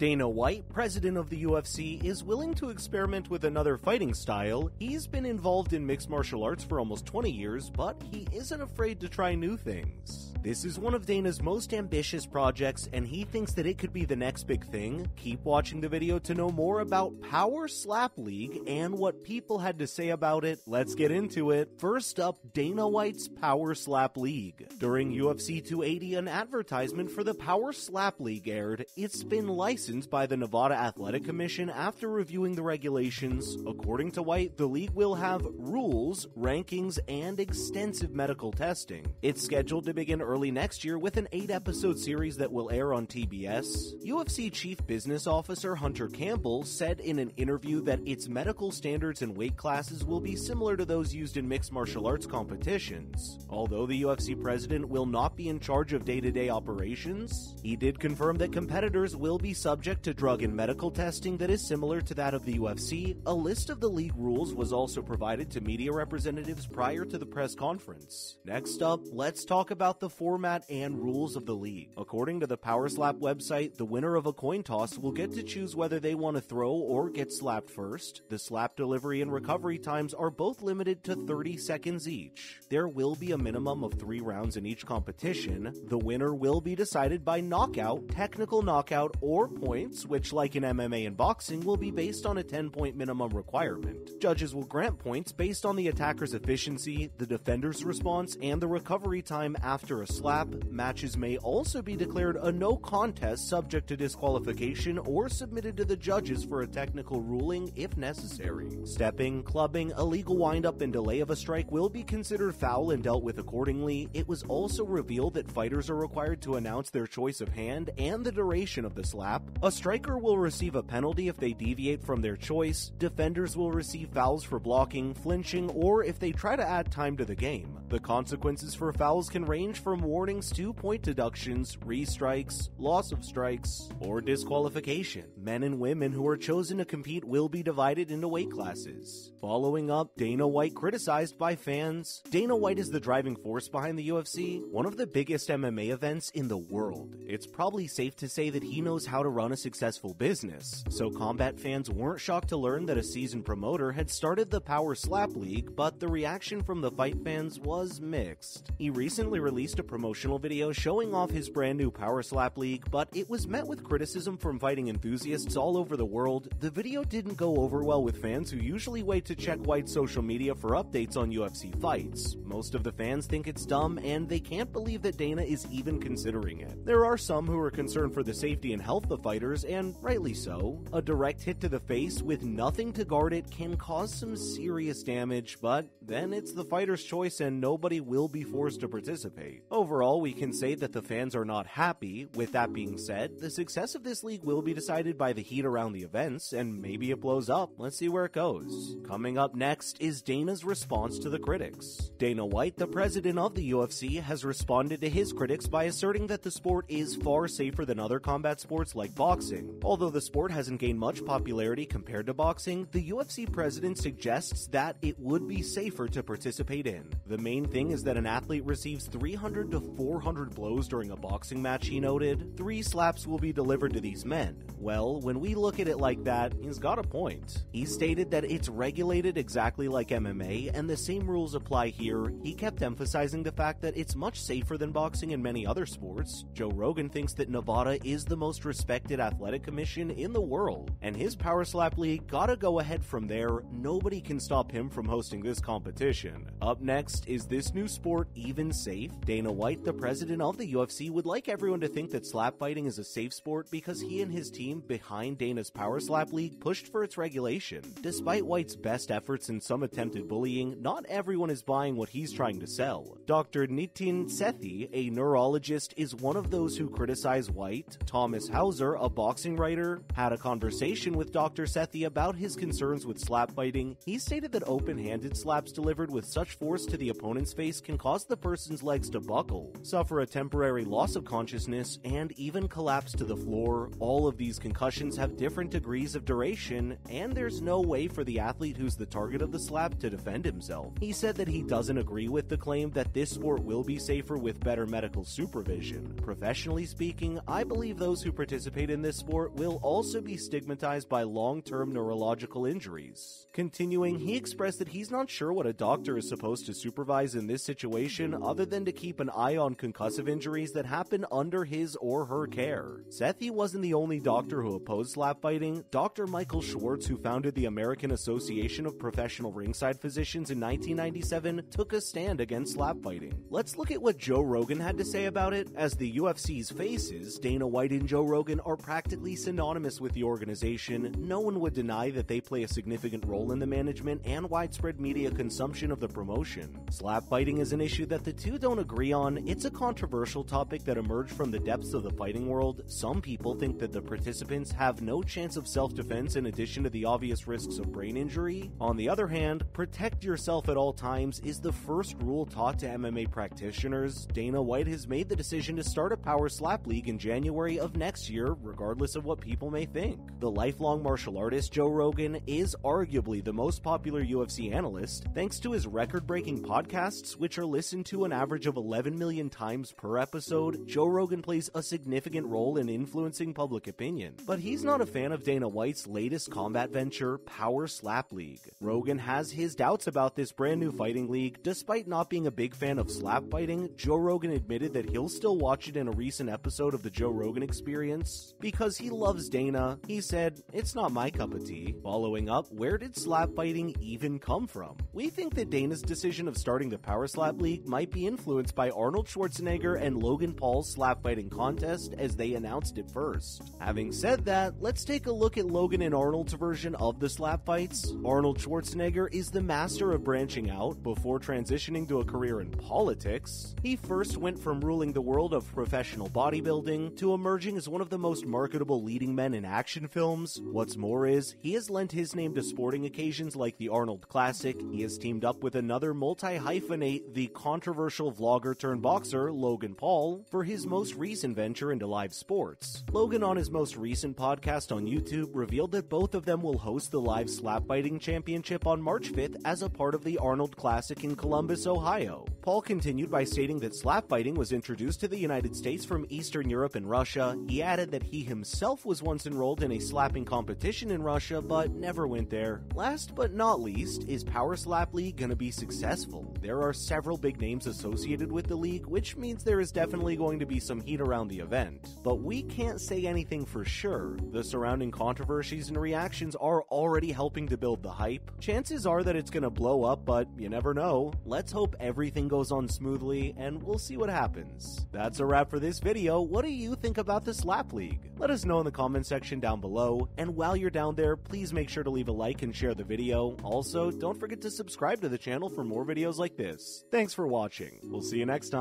Dana White, president of the UFC, is willing to experiment with another fighting style. He's been involved in mixed martial arts for almost 20 years, but he isn't afraid to try new things. This is one of Dana's most ambitious projects, and he thinks that it could be the next big thing. Keep watching the video to know more about Power Slap League and what people had to say about it. Let's get into it. First up, Dana White's Power Slap League. During UFC 280, an advertisement for the Power Slap League aired. It's been licensed by the Nevada Athletic Commission after reviewing the regulations. According to White, the league will have rules, rankings, and extensive medical testing. It's scheduled to begin early next year with an 8-episode series that will air on TBS. UFC Chief Business Officer Hunter Campbell said in an interview that its medical standards and weight classes will be similar to those used in mixed martial arts competitions. Although the UFC president will not be in charge of day-to-day operations, he did confirm that competitors will be subject to drug and medical testing that is similar to that of the UFC. A list of the league rules was also provided to media representatives prior to the press conference. Next up, let's talk about the format and rules of the league. According to the Power Slap website, the winner of a coin toss will get to choose whether they want to throw or get slapped first. The slap delivery and recovery times are both limited to 30 seconds each. There will be a minimum of 3 rounds in each competition. The winner will be decided by knockout, technical knockout, or points, which, like in MMA and boxing, will be based on a 10-point minimum requirement. Judges will grant points based on the attacker's efficiency, the defender's response, and the recovery time after a slap. Matches may also be declared a no contest subject to disqualification or submitted to the judges for a technical ruling if necessary. Stepping, clubbing, illegal windup, and delay of a strike will be considered foul and dealt with accordingly. It was also revealed that fighters are required to announce their choice of hand and the duration of the slap. A striker will receive a penalty if they deviate from their choice. Defenders will receive fouls for blocking, flinching, or if they try to add time to the game. The consequences for fouls can range from warnings to point deductions, restrikes, loss of strikes, or disqualification. Men and women who are chosen to compete will be divided into weight classes. Following up, Dana White criticized by fans. Dana White is the driving force behind the UFC, one of the biggest MMA events in the world. It's probably safe to say that he knows how to run a successful business, so combat fans weren't shocked to learn that a seasoned promoter had started the Power Slap League, but the reaction from the fight fans was mixed. He recently released a promotional video showing off his brand new Power Slap League, but it was met with criticism from fighting enthusiasts all over the world. The video didn't go over well with fans who usually wait to check White's social media for updates on UFC fights. Most of the fans think it's dumb, and they can't believe that Dana is even considering it. There are some who are concerned for the safety and health of fighters, and rightly so. A direct hit to the face with nothing to guard it can cause some serious damage, but then it's the fighter's choice and nobody will be forced to participate. Overall, we can say that the fans are not happy. With that being said, the success of this league will be decided by the heat around the events, and maybe it blows up. Let's see where it goes. Coming up next is Dana's response to the critics. Dana White, the president of the UFC, has responded to his critics by asserting that the sport is far safer than other combat sports like boxing. Although the sport hasn't gained much popularity compared to boxing, the UFC president suggests that it would be safer to participate in. The main thing is that an athlete receives 300 to 400 blows during a boxing match, he noted. 3 slaps will be delivered to these men. Well, when we look at it like that, he's got a point. He stated that it's regulated exactly like MMA, and the same rules apply here. He kept emphasizing the fact that it's much safer than boxing and many other sports. Joe Rogan thinks that Nevada is the most respected athletic commission in the world, and his Power Slap League gotta go ahead from there. Nobody can stop him from hosting this competition. Up next, is this new sport even safe? Dana White, the president of the UFC, would like everyone to think that slap fighting is a safe sport because he and his team behind Dana's Power Slap League pushed for its regulation. Despite White's best efforts and some attempted bullying, not everyone is buying what he's trying to sell. Dr. Nitin Sethi, a neurologist, is one of those who criticize White. Thomas Hauser, a boxing writer, had a conversation with Dr. Sethi about his concerns with slap fighting. He stated that open-handed slaps delivered with such force to the opponent's face can cause the person's legs to buckle, suffer a temporary loss of consciousness, and even collapse to the floor. All of these concussions have different degrees of duration, and there's no way for the athlete who's the target of the slap to defend himself. He said that he doesn't agree with the claim that this sport will be safer with better medical supervision. Professionally speaking, I believe those who participated in this sport will also be stigmatized by long-term neurological injuries. Continuing, he expressed that he's not sure what a doctor is supposed to supervise in this situation other than to keep an eye on concussive injuries that happen under his or her care. Sethi wasn't the only doctor who opposed slap fighting. Dr. Michael Schwartz, who founded the American Association of Professional Ringside Physicians in 1997, took a stand against slap fighting. Let's look at what Joe Rogan had to say about it. As the UFC's faces, Dana White and Joe Rogan are practically synonymous with the organization. No one would deny that they play a significant role in the management and widespread media consumption of the promotion. Slap fighting is an issue that the two don't agree on. It's a controversial topic that emerged from the depths of the fighting world. Some people think that the participants have no chance of self-defense in addition to the obvious risks of brain injury. On the other hand, protect yourself at all times is the first rule taught to MMA practitioners. Dana White has made the decision to start a power slap league in January of next year, regardless of what people may think. The lifelong martial artist Joe Rogan is arguably the most popular UFC analyst, thanks to his record-breaking podcasts, which are listened to an average of 11 million times per episode. Joe Rogan plays a significant role in influencing public opinion. But he's not a fan of Dana White's latest combat venture, Power Slap League. Rogan has his doubts about this brand new fighting league. Despite not being a big fan of slap fighting, Joe Rogan admitted that he'll still watch it in a recent episode of the Joe Rogan Experience. Because he loves Dana, he said, "It's not my cup of tea." Following up, where did slap fighting even come from? We think that Dana's decision of starting the Power Slap League might be influenced by Arnold Schwarzenegger and Logan Paul's slap fighting contest, as they announced it first. Having said that, let's take a look at Logan and Arnold's version of the slap fights. Arnold Schwarzenegger is the master of branching out. Before transitioning to a career in politics, he first went from ruling the world of professional bodybuilding to emerging as one of the most marketable leading men in action films. What's more is, he has lent his name to sporting occasions like the Arnold Classic. He has teamed up with another multi-hyphenate, the controversial vlogger turned boxer, Logan Paul, for his most recent venture into live sports. Logan, on his most recent podcast on YouTube, revealed that both of them will host the live slap fighting championship on March 5th as a part of the Arnold Classic in Columbus, Ohio. Paul continued by stating that slap fighting was introduced to the United States from Eastern Europe and Russia. He added that he himself was once enrolled in a slapping competition in Russia, but never went there. Last but not least, is Power Slap League gonna be successful? There are several big names associated with the league, which means there is definitely going to be some heat around the event. But we can't say anything for sure. The surrounding controversies and reactions are already helping to build the hype. Chances are that it's gonna blow up, but you never know. Let's hope everything goes on smoothly, and we'll see what happens. That's a wrap for this video. What do you think about the Slap League? Let us know in the comment section down below, and while you're down there, please make sure to leave a like and share the video. Also, don't forget to subscribe to the channel for more videos like this. Thanks for watching. We'll see you next time.